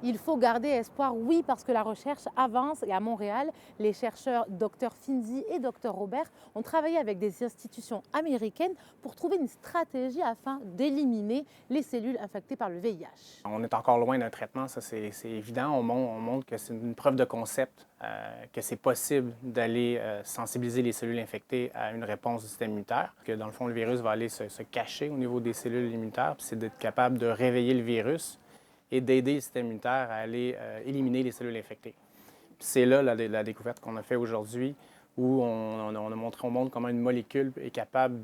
Il faut garder espoir, oui, parce que la recherche avance et à Montréal, les chercheurs Dr Finzi et Dr Robert ont travaillé avec des institutions américaines pour trouver une stratégie afin d'éliminer les cellules infectées par le VIH. On est encore loin d'un traitement, ça c'est évident. On montre que c'est une preuve de concept, que c'est possible d'aller sensibiliser les cellules infectées à une réponse du système immunitaire, que dans le fond le virus va aller se cacher au niveau des cellules immunitaires, puis c'est d'être capable de réveiller le virus et d'aider le système immunitaire à aller éliminer les cellules infectées. C'est là la découverte qu'on a faite aujourd'hui, où on montre comment une molécule est capable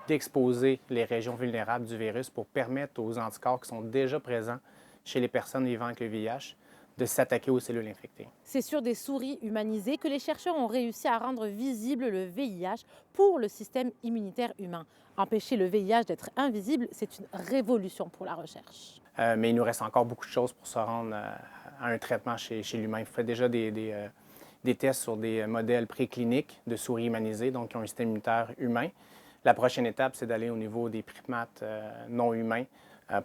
d'exposer les régions vulnérables du virus pour permettre aux anticorps qui sont déjà présents chez les personnes vivant avec le VIH de s'attaquer aux cellules infectées. C'est sur des souris humanisées que les chercheurs ont réussi à rendre visible le VIH pour le système immunitaire humain. Empêcher le VIH d'être invisible, c'est une révolution pour la recherche. Mais il nous reste encore beaucoup de choses pour se rendre à un traitement chez l'humain. Il fait déjà des tests sur des modèles précliniques de souris humanisées, donc qui ont un système immunitaire humain. La prochaine étape, c'est d'aller au niveau des primates non humains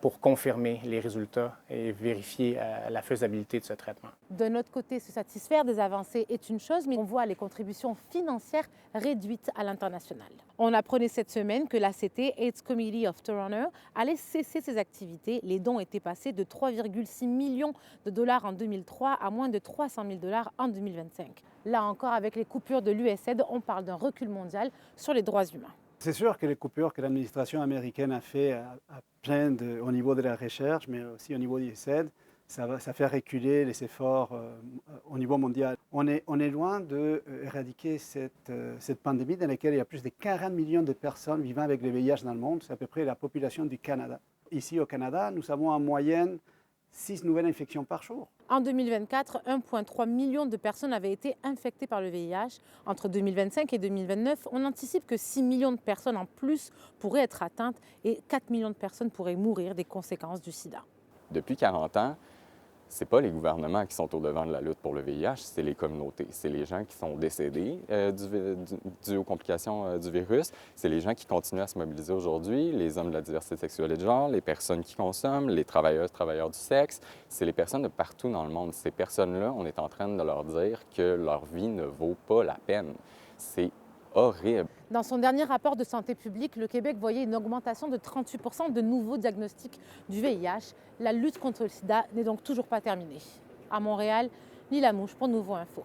pour confirmer les résultats et vérifier la faisabilité de ce traitement. De notre côté, se satisfaire des avancées est une chose, mais on voit les contributions financières réduites à l'international. On apprenait cette semaine que l'ACT, AIDS Committee of Toronto, allait cesser ses activités. Les dons étaient passés de 3,6 millions de dollars en 2003 à moins de 300 000 dollars en 2025. Là encore, avec les coupures de l'USAID, on parle d'un recul mondial sur les droits humains. C'est sûr que les coupures que l'administration américaine a fait au niveau de la recherche, mais aussi au niveau du USAID, ça fait reculer les efforts au niveau mondial. On est loin d'éradiquer cette pandémie dans laquelle il y a plus de 40 millions de personnes vivant avec le VIH dans le monde. C'est à peu près la population du Canada. Ici au Canada, nous avons en moyenne 6 nouvelles infections par jour. En 2024, 1,3 million de personnes avaient été infectées par le VIH. Entre 2025 et 2029, on anticipe que 6 millions de personnes en plus pourraient être atteintes et 4 millions de personnes pourraient mourir des conséquences du sida. Depuis 40 ans, ce n'est pas les gouvernements qui sont au devant de la lutte pour le VIH, c'est les communautés. C'est les gens qui sont décédés dues aux complications du virus. C'est les gens qui continuent à se mobiliser aujourd'hui, les hommes de la diversité sexuelle et de genre, les personnes qui consomment, les travailleurs du sexe. C'est les personnes de partout dans le monde. Ces personnes-là, on est en train de leur dire que leur vie ne vaut pas la peine. C'est horrible. Dans son dernier rapport de santé publique, le Québec voyait une augmentation de 38% de nouveaux diagnostics du VIH. La lutte contre le sida n'est donc toujours pas terminée. À Montréal, Lila Mouche pour Nouveau Info.